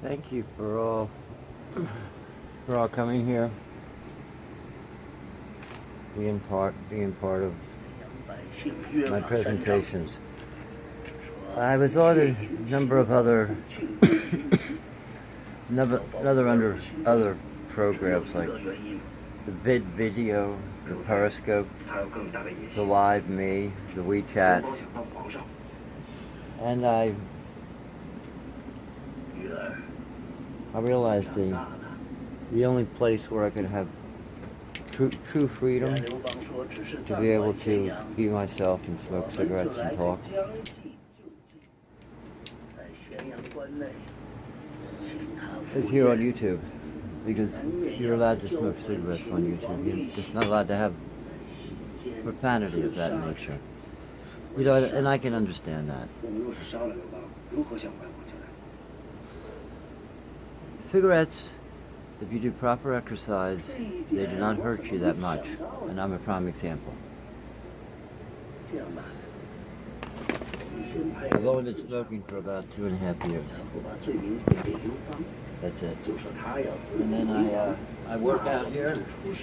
Thank you for all coming here, being part of my presentations. I was on a number of other other programs like the video, the Periscope, the Live Me, the WeChat, and I realized the only place where I could have true freedom to be able to be myself and smoke cigarettes and talk is here on YouTube, because you're allowed to smoke cigarettes on YouTube. You're just not allowed to have profanity of that nature. And I can understand that. Cigarettes, if you do proper exercise, they do not hurt you that much, and I'm a prime example. I've only been smoking for about 2.5 years. That's it. And then I work out here. It's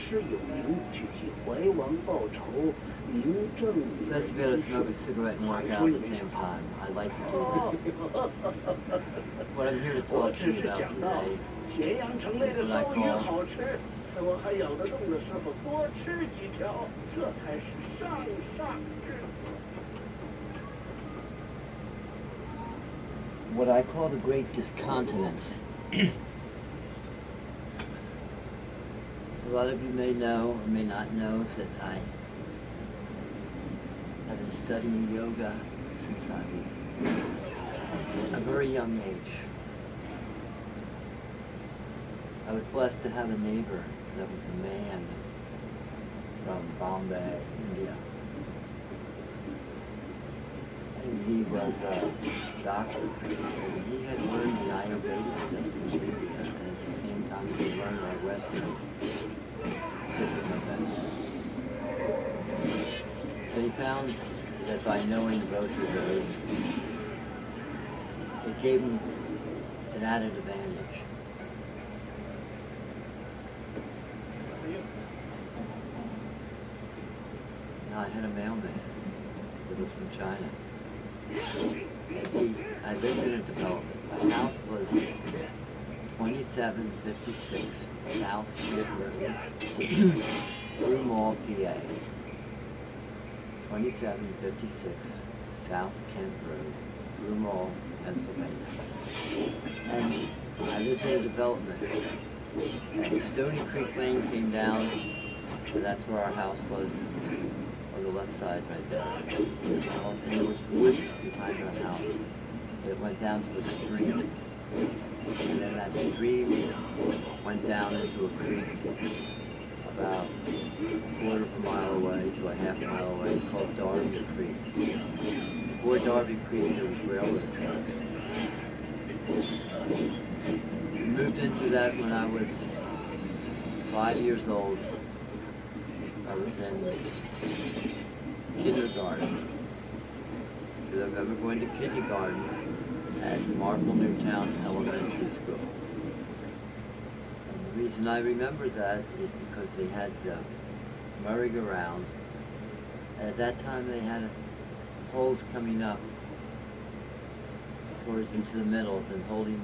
nice to be able to smoke a cigarette and work out at the same time. I like to do that. What I'm here to talk to you about today is what I call the Great Discontinence. A lot of you may know or may not know that I have been studying yoga since I was a very young age. I was blessed to have a neighbor that was a man from Bombay, India. And he was a doctor, and he had learned the Ayurvedic system of India, and at the same time he learned our Western system of medicine. And he found that by knowing both of those, it gave him an added advantage. Now I had a mailman that was from China. I lived in a development. My house was 2756 South Kent Road, Rue Mall, PA. 2756 South Kent Road, Rue Mall, Pennsylvania. And I lived in a development. And Stony Creek Lane came down, and that's where our house was. On the left side right there. And there was woods behind our house. It went down to a stream. And then that stream went down into a creek about a quarter of a mile away to a half mile away called Darby Creek. Before Darby Creek there was railroad tracks. We moved into that when I was 5 years old. I was in kindergarten, because I remember going to kindergarten at Marple Newtown Elementary School. And the reason I remember that is because they had the merry-go-round, and at that time they had poles coming up towards into the middle, and holding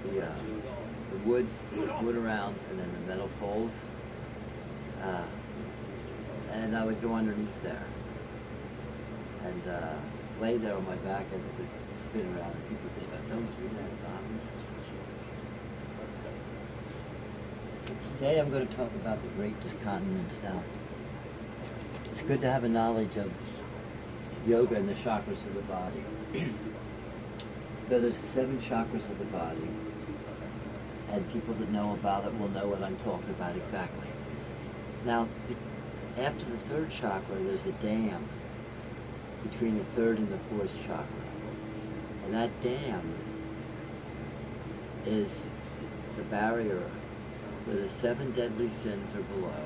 the wood around, and then the metal poles. And I would go underneath there and lay there on my back as it would spin around, and people would say, "Oh, don't do that, Don." Today I'm going to talk about the Great Discontinence. Now, it's good to have a knowledge of yoga and the chakras of the body. So there's 7 chakras of the body, and people that know about it will know what I'm talking about exactly. Now, after the 3rd chakra, there's a dam between the 3rd and the 4th chakra. And that dam is the barrier where the 7 deadly sins are below,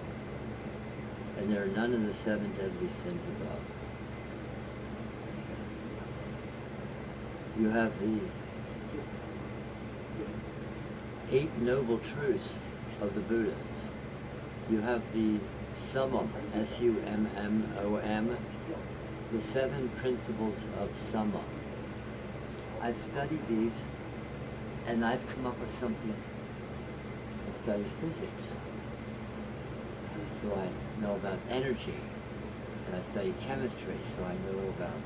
and there are none of the 7 deadly sins above. You have the 8 noble truths of the Buddhists. You have the Summum, Summom, the 7 principles of Summa. I've studied these, and I've come up with something. I've studied physics, so I know about energy, and I study chemistry, so I know about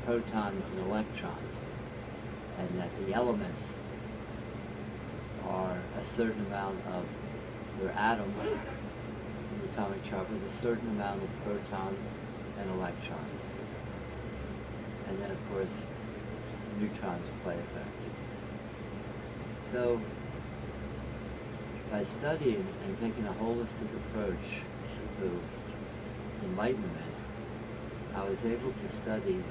protons and electrons, and that the elements are a certain amount of their atoms in the atomic chart with a certain amount of protons and electrons. And then, of course, neutrons play effect. So, by studying and taking a holistic approach to enlightenment, I was able to study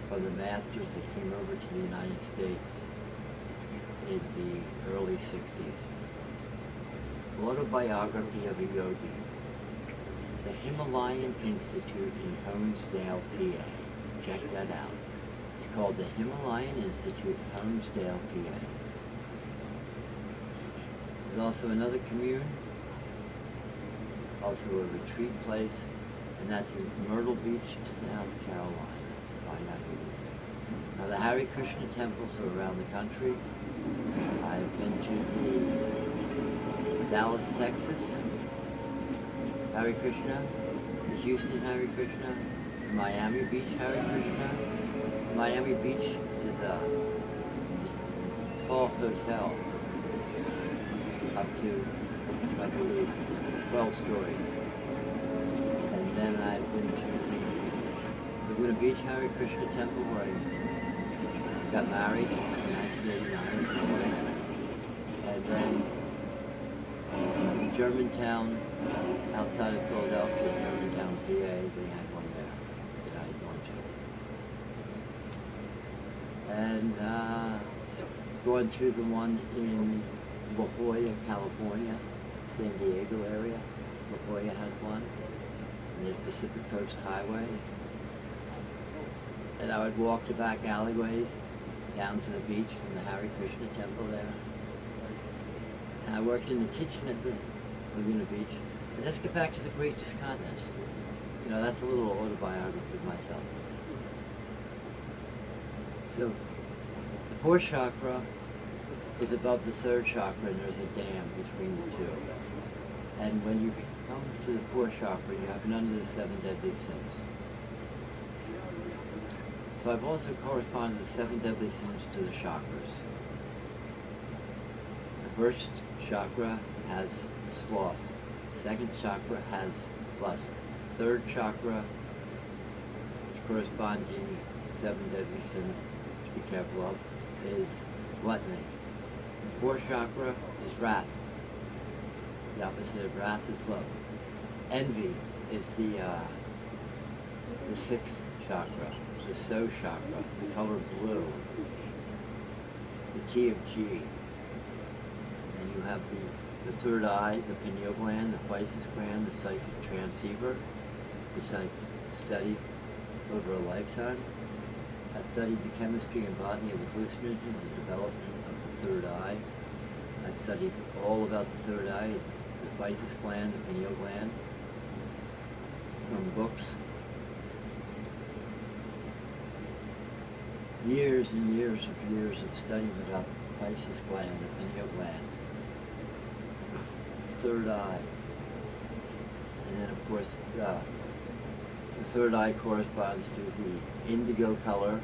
from the masters that came over to the United States in the early 60s. Autobiography of a Yogi. The Himalayan Institute in Honesdale, PA. Check that out. It's called the Himalayan Institute, Honesdale, PA. There's also another commune, also a retreat place, and that's in Myrtle Beach, South Carolina. Find out who it is. Now the Hare Krishna temples are around the country. I've been to the Dallas, Texas, Hare Krishna, the Houston Hare Krishna, the Miami Beach Hare Krishna. Miami Beach is a tall hotel up to, I believe, 12 stories. And then I've been to the Laguna Beach Hare Krishna Temple where I got married in 1989 with my wife. And then Germantown, outside of Philadelphia, Germantown, PA, they had one there that I had gone to. And going to the one in La Jolla, California, San Diego area. La Jolla has one, and the Pacific Coast Highway. And I would walk the back alleyway down to the beach from the Hare Krishna temple there. And I worked in the kitchen at the Laguna Beach. But let's get back to the Great Discontinents. You know, that's a little autobiography of myself. So, the 4th chakra is above the 3rd chakra, and there's a dam between the two. And when you come to the 4th chakra, you have none of the 7 deadly sins. So I've also corresponded the 7 deadly sins to the chakras. The 1st chakra has sloth. 2nd chakra has lust. 3rd chakra, its corresponding 7 deadly sin to be careful of, is gluttony. The 4th chakra is wrath. The opposite of wrath is love. Envy is the 6th chakra, the So chakra, the color blue, the key of G. And you have the 3rd eye, the pineal gland, the physis gland, the psychic transceiver, which I studied over a lifetime. I've studied the chemistry and botany of hallucinogens, the development of the 3rd eye. I've studied all about the 3rd eye, the physis gland, the pineal gland, from books. Years and years of studying about the physis gland, the pineal gland, 3rd eye. And then of course the 3rd eye corresponds to the indigo color,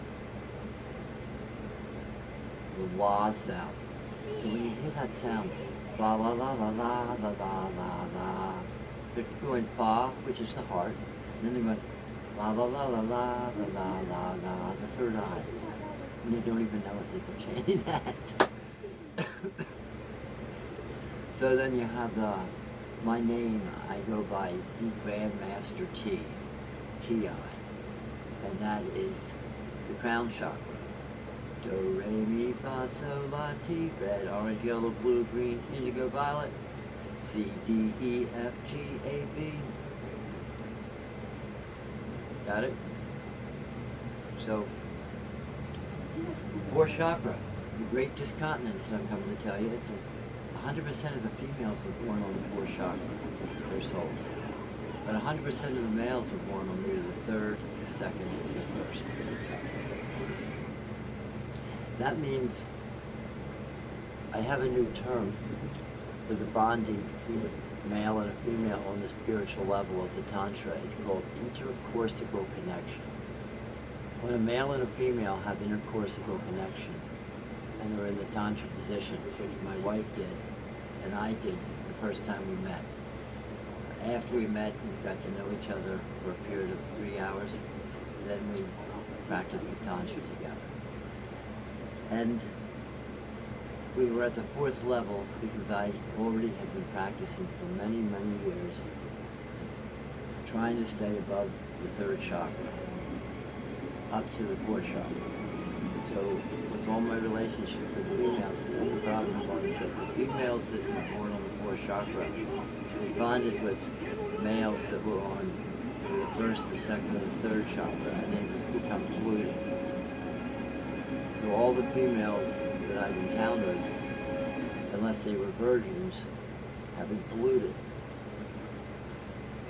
the la sound. So when you hear that sound, la la la la la la la la la, they're going fa, which is the heart, and then they're going la la la la la la la la la, the 3rd eye. And they don't even know if they're chanting that. So then you have my name, I go by the Grandmaster T, T-I, and that is the crown chakra. Do, re, mi, fa, sol, la, ti, red, orange, yellow, blue, green, indigo, violet, C, D, E, F, G, A, B. Got it? So, 4th chakra, the Great Discontinents that I'm coming to tell you. It's 100% of the females are born on the fourth chakra, their souls. But 100% of the males are born on either the third, the second, or the first. That means I have a new term for the bonding between a male and a female on the spiritual level of the Tantra. It's called intercorsical connection. When a male and a female have intercorsical connection and are in the Tantra position, which my wife did and I did the first time we met. After we met, we got to know each other for a period of 3 hours. Then we practiced the Tantra together. And we were at the fourth level because I already had been practicing for many, many years, trying to stay above the third chakra, up to the fourth chakra. So with all my relationship with females, the only problem was that the females that were born on the fourth chakra, they bonded with males that were on the first, the second, and the third chakra, and they would become polluted. So all the females that I've encountered, unless they were virgins, have been polluted.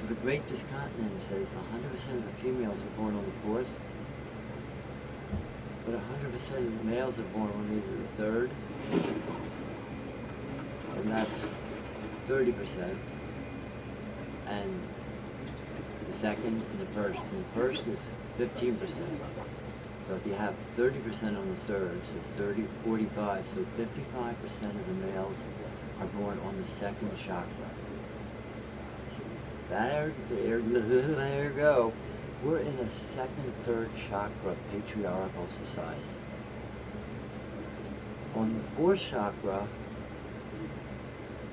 So the Great Discontinent says 100% of the females are born on the fourth, but 100% of the males are born on either the third, and that's 30%, and the second and the first. And the first is 15%. So if you have 30% on the third, so it's 30, 45, so 55% of the males are born on the second chakra. There you go. We're in a second, third chakra patriarchal society. On the fourth chakra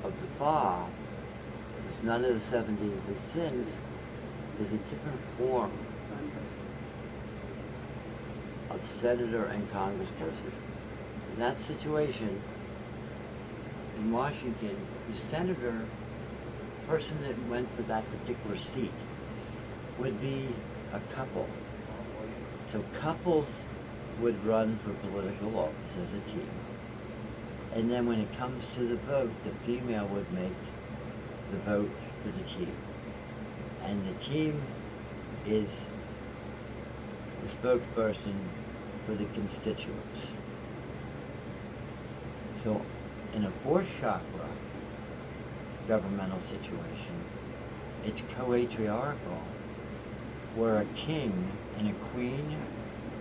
of the Fa, it's none of the 70 of the sins, is a different form of senator and congressperson. In that situation, in Washington, the senator, the person that went for that particular seat, would be a couple. So couples would run for political office as a team. And then when it comes to the vote, the female would make the vote for the team. And the team is the spokesperson for the constituents. So in a fourth chakra governmental situation, it's co-patriarchal, where a king and a queen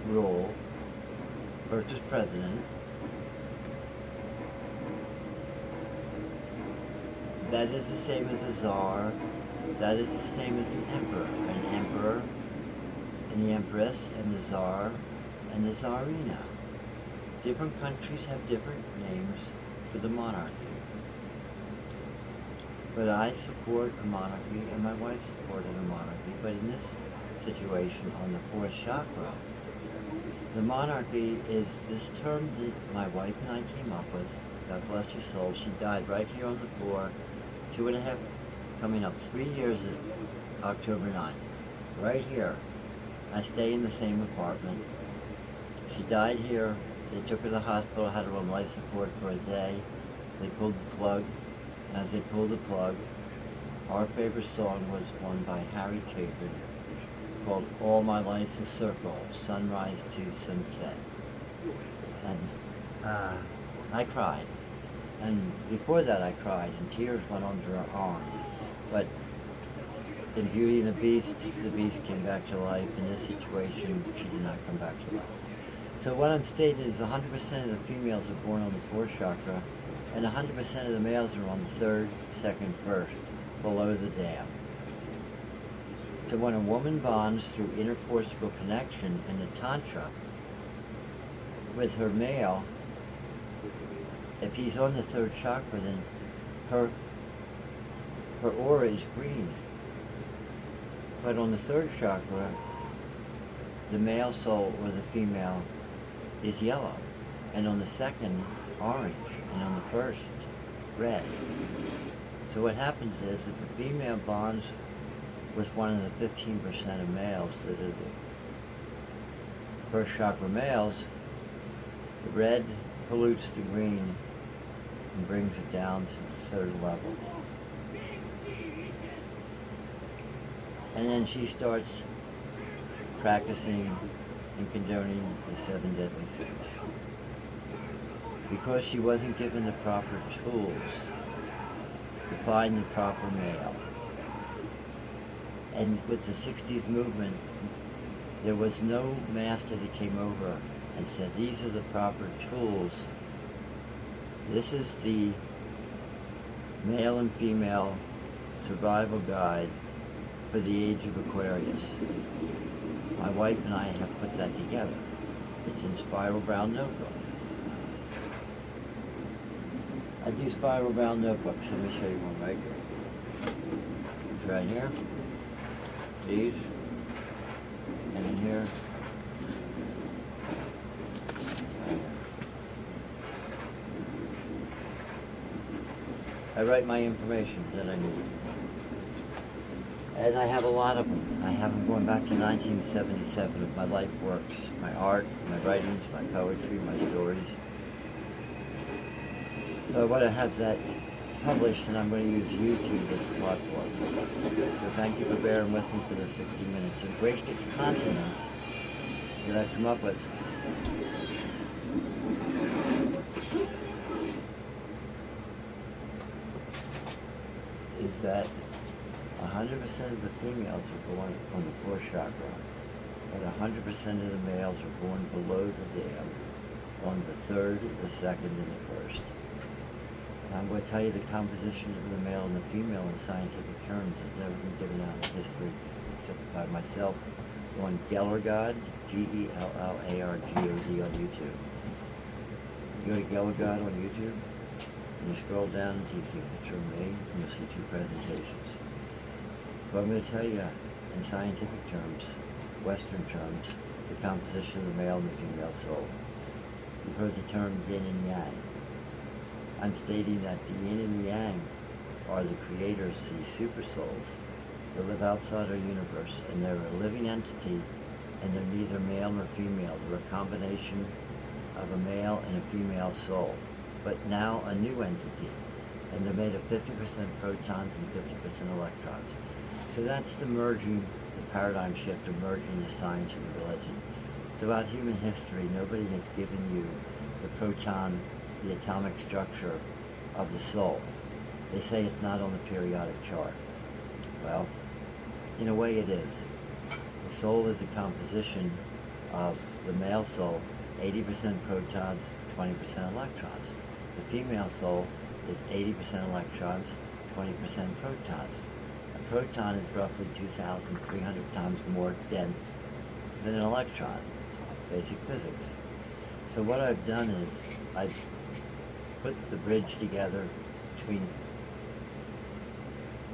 rule versus president. That is the same as a czar. That is the same as an emperor. An emperor and the empress and the czar and the czarina. Different countries have different names for the monarchy. But I support a monarchy and my wife supported a monarchy. But in this situation on the fourth chakra, the monarchy is this term that my wife and I came up with. God bless her soul. She died right here on the floor, 2.5, coming up 3 years is October 9th. Right here. I stay in the same apartment. She died here. They took her to the hospital, had her on life support for a day. They pulled the plug. And as they pulled the plug, our favorite song was one by Harry Chapin called All My Life's a Circle, Sunrise to Sunset. And I cried. And before that I cried, and tears went under her arm. But in Beauty and the Beast came back to life. In this situation, she did not come back to life. So what I'm stating is 100% of the females are born on the fourth chakra, and 100% of the males are on the third, second, first, below the dam. So when a woman bonds through intercorsical connection in the Tantra with her male, if he's on the third chakra, then her aura is green. But on the third chakra, the male soul or the female is yellow. And on the second, orange. And on the first, red. So what happens is that the female bonds with one of the 15% of males that are the first chakra males. The red pollutes the green, and brings it down to the third level. And then she starts practicing and condoning the 7 deadly sins. Because she wasn't given the proper tools to find the proper male. And with the 60s movement, there was no master that came over and said, these are the proper tools. This is the male and female survival guide for the age of Aquarius. My wife and I have put that together. It's in Spiral Brown Notebook. I do Spiral Brown Notebooks. Let me show you one right here. It's right here. These. And in here. I write my information that I need. And I have a lot of them. I have them going back to 1977 of my life works, my art, my writings, my poetry, my stories. So I want to have that published, and I'm going to use YouTube as the platform. So thank you for bearing with me for the 60 minutes of greatest consonants that I've come up with. Is that 100% of the females are born on the 4th chakra, and 100% of the males are born below the dam on the 3rd, the 2nd, and the 1st. And I'm going to tell you the composition of the male and the female in scientific terms has never been given out in history except by myself on Gellergod, Gellargod on YouTube. You go to Gellergod on YouTube, and you scroll down until you see a picture of me, and you'll see 2 presentations. But I'm going to tell you, in scientific terms, Western terms, the composition of the male and the female soul. You've heard the term yin and yang. I'm stating that the yin and the yang are the creators, the super souls, that live outside our universe, and they're a living entity, and they're neither male nor female. They're a combination of a male and a female soul, but now a new entity, and they're made of 50% protons and 50% electrons. So that's the merging, the paradigm shift of merging the science and the religion. Throughout human history, nobody has given you the proton, the atomic structure of the soul. They say it's not on the periodic chart. Well, in a way it is. The soul is a composition of the male soul, 80% protons, 20% electrons. The female soul is 80% electrons, 20% protons. A proton is roughly 2,300 times more dense than an electron. Basic physics. So what I've done is I've put the bridge together between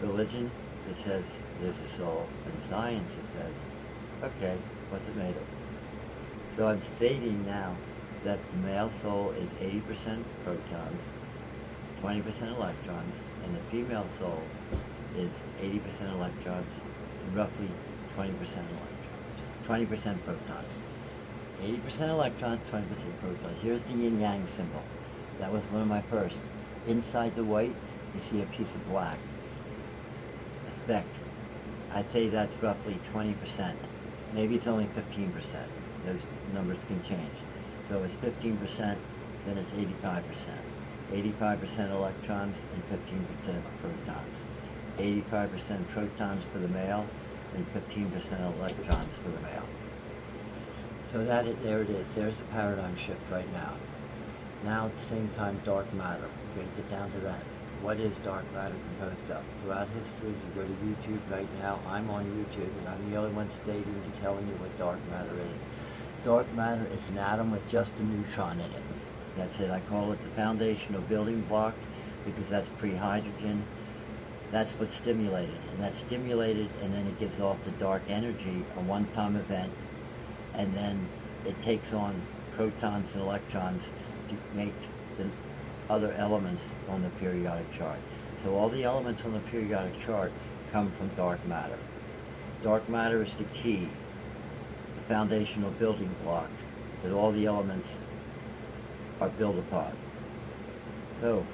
religion that says there's a soul and science that says, okay, what's it made of? So I'm stating now that the male soul is 80% protons, 20% electrons, and the female soul is 80% electrons and roughly 20% electrons, 20% protons. 80% electrons, 20% protons. Here's the yin-yang symbol. That was one of my first. Inside the white, you see a piece of black, a speck. I'd say that's roughly 20%. Maybe it's only 15%. Those numbers can change. So it's 15%, then it's 85%. 85% electrons and 15% protons. 85% protons for the male and 15% electrons for the male. So there it is. There's the paradigm shift right now. Now at the same time, dark matter. We're going to get down to that. What is dark matter composed of? Throughout history, you go to YouTube right now. I'm on YouTube, and I'm the only one stating and telling you what dark matter is. Dark matter is an atom with just a neutron in it. That's it. I call it the foundational building block because that's pre-hydrogen. That's what's stimulated, and that's stimulated, and then it gives off the dark energy, a one-time event, and then it takes on protons and electrons to make the other elements on the periodic chart. So all the elements on the periodic chart come from dark matter. Dark matter is the key, the foundational building block that all the elements are built upon. So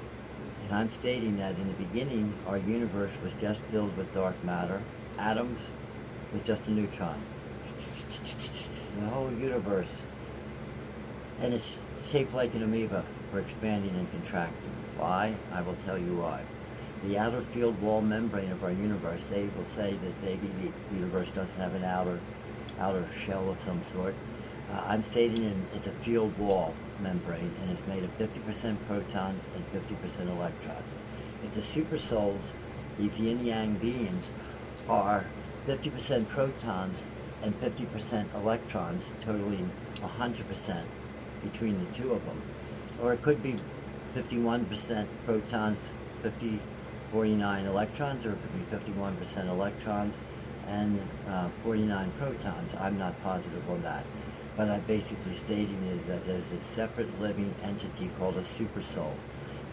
And I'm stating that in the beginning, our universe was just filled with dark matter. Atoms was just a neutron. The whole universe. And it's shaped like an amoeba for expanding and contracting. Why? I will tell you why. The outer field wall membrane of our universe, they will say that maybe the universe doesn't have an outer shell of some sort. I'm stating it's a field wall membrane, and it's made of 50% protons and 50% electrons. If the super souls, these yin-yang beings, are 50% protons and 50% electrons, totaling 100% between the two of them. Or it could be 51% protons, 49 electrons, or it could be 51% electrons and 49 protons. I'm not positive on that. But I'm basically stating is that there's a separate living entity called a supersoul.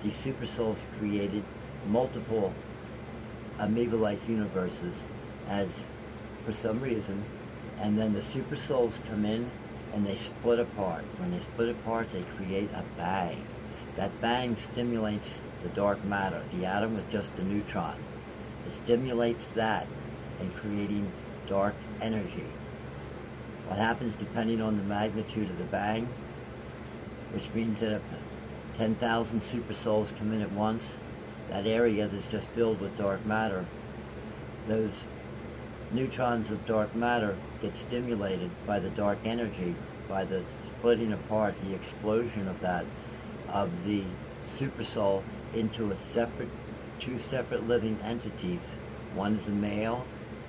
These supersouls created multiple amoeba-like universes as, for some reason, and then the supersouls come in and they split apart. When they split apart, they create a bang. That bang stimulates the dark matter. The atom is just a neutron. It stimulates that in creating dark energy. What happens depending on the magnitude of the bang, which means that if 10,000 super souls come in at once, that area that's just filled with dark matter, those neutrons of dark matter get stimulated by the dark energy, by the splitting apart, the explosion of that, of the super soul into two separate living entities. One is a male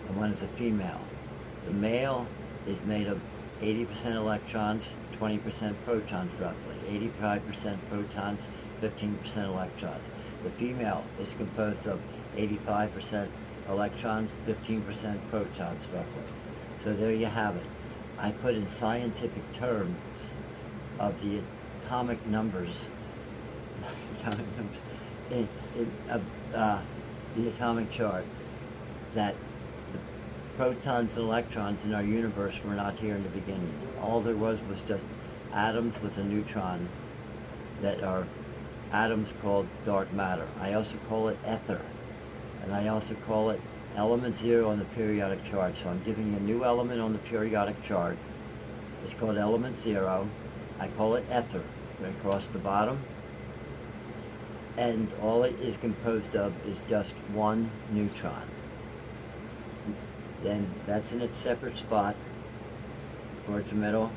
and one is a female. The male is made of 80% electrons, 20% protons roughly. 85% protons, 15% electrons. The female is composed of 85% electrons, 15% protons roughly. So there you have it. I put in scientific terms of the atomic numbers, in the atomic chart, that the protons and electrons in our universe were not here in the beginning. All there was just atoms with a neutron that are atoms called dark matter. I also call it ether, and I also call it element 0 on the periodic chart. So I'm giving you a new element on the periodic chart. It's called element 0. I call it ether, right across the bottom. And all it is composed of is just one neutron. Then that's in its separate spot towards the middle.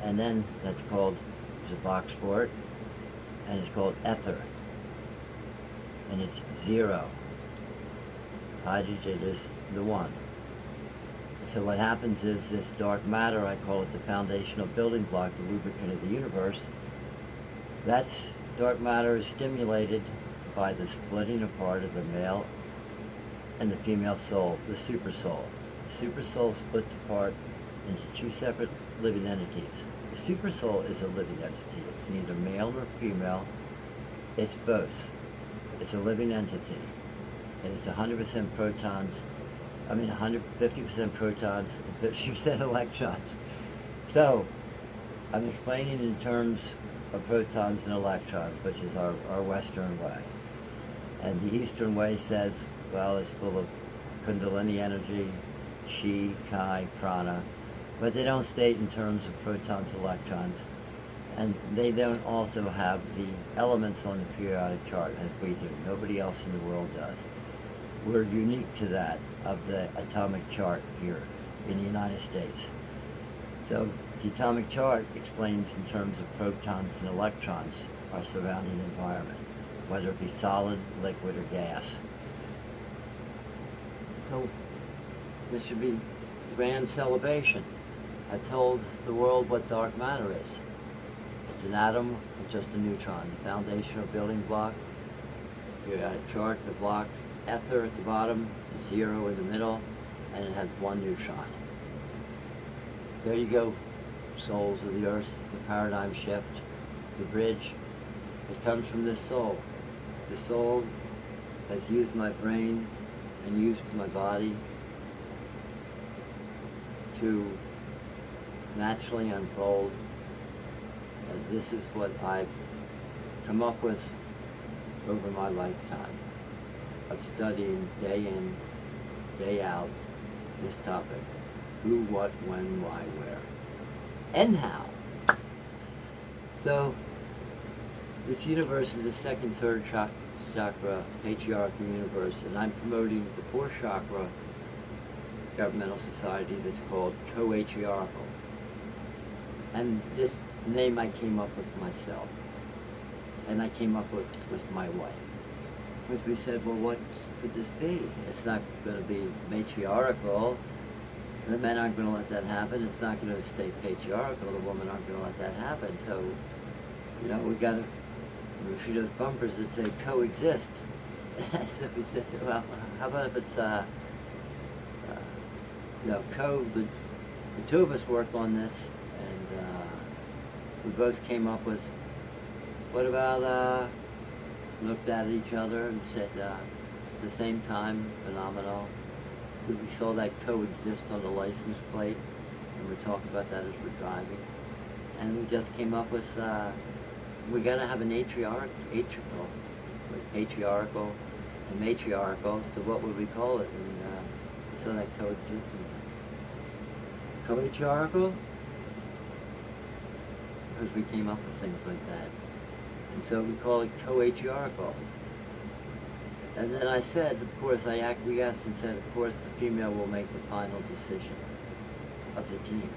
And then that's called, there's a box for it, and it's called ether. And it's 0. Hydrogen is the 1. So what happens is this dark matter, I call it the foundational building block, the lubricant of the universe, that's dark matter is stimulated by the splitting apart of the male and the female soul, the super soul. The super soul splits apart into two separate living entities. The super soul is a living entity. It's neither male nor female. It's both. It's a living entity. And it's 100% protons, 150% protons and 50% electrons. So, I'm explaining in terms of protons and electrons, which is our Western way. And the Eastern way says, well, it's full of Kundalini energy, Chi, Kai, Prana, but they don't state in terms of protons and electrons. And they don't also have the elements on the periodic chart as we do. Nobody else in the world does. We're unique to that of the atomic chart here in the United States. So the atomic chart explains in terms of protons and electrons our surrounding environment, whether it be solid, liquid, or gas. So this should be grand celebration. I told the world what dark matter is. It's an atom with just a neutron, the foundational building block. Periodic chart, the block, ether at the bottom, 0 in the middle, and it has one neutron. There you go, souls of the earth, the paradigm shift, the bridge. It comes from this soul. The soul has used my brain and used my body to naturally unfold. And this is what I've come up with over my lifetime of studying day in, day out this topic. Who, what, when, why, where, and how. So, this universe is the second, third chakra, patriarchal universe, and I'm promoting the fourth chakra governmental society that's called co-atriarchal. And this name I came up with myself, and I came up with my wife. Because we said, well, what could this be? It's not going to be matriarchal. The men aren't going to let that happen. It's not going to stay patriarchal. The women aren't going to let that happen. So, you know, we got to shoot those bumpers that say coexist. So we said, well, how about if it's, you know, the two of us worked on this, and we both came up with, what about, looked at each other and said, at the same time, phenomenal. Because we saw that coexist on the license plate, and we talked about that as we're driving. And we just came up with, we got to have an patriarchal and matriarchal, so what would we call it? And we saw that coexistence. Co-atriarchal? Because we came up with things like that. And so we call it co-atriarchal. And then I said, of course, we asked and said, of course, the female will make the final decision of the team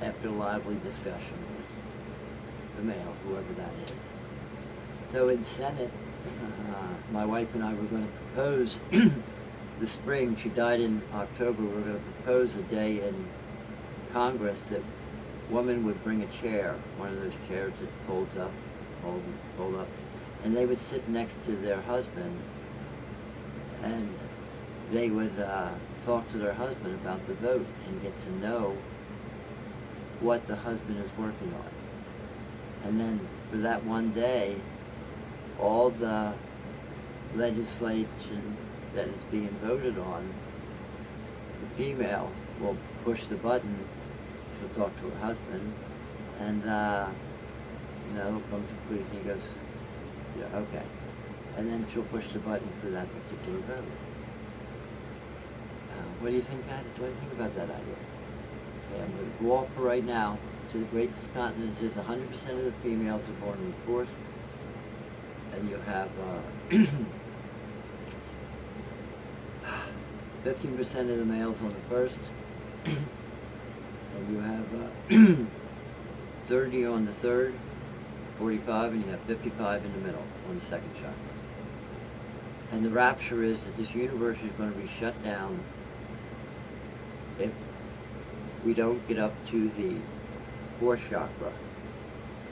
after a lively discussion with the male, whoever that is. So in Senate, my wife and I were going to propose the spring. She died in October. We were going to propose a day in Congress that women would bring a chair, one of those chairs that folds up, fold up, and they would sit next to their husband, and they would talk to their husband about the vote and get to know what the husband is working on. And then for that one day, all the legislation that is being voted on, the female will push the button, she'll talk to her husband, and you know, comes to conclusion, he goes, yeah, okay. And then she'll push the button for that particular vote. What do you think about that idea? Okay, I'm going to go off for right now to the great continent. Is 100% of the females are born on the fourth, and you have 15% of the males on the first, and you have 30 on the third, 45, and you have 55 in the middle on the second chakra. And the rapture is that this universe is going to be shut down if we don't get up to the fourth chakra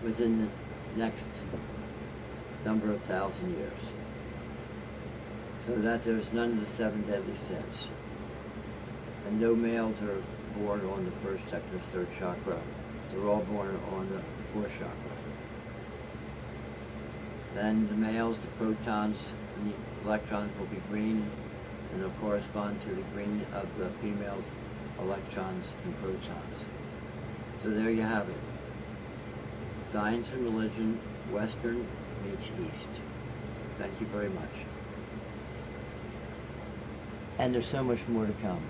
within the next number of thousand years. So that there's none of the 7 deadly sins. And no males are born on the first, second, or third chakra. They're all born on the fourth chakra. Then the males, the protons, and the electrons will be green, and they'll correspond to the green of the females' electrons and protons. So there you have it. Science and religion, Western meets East. Thank you very much. And there's so much more to come.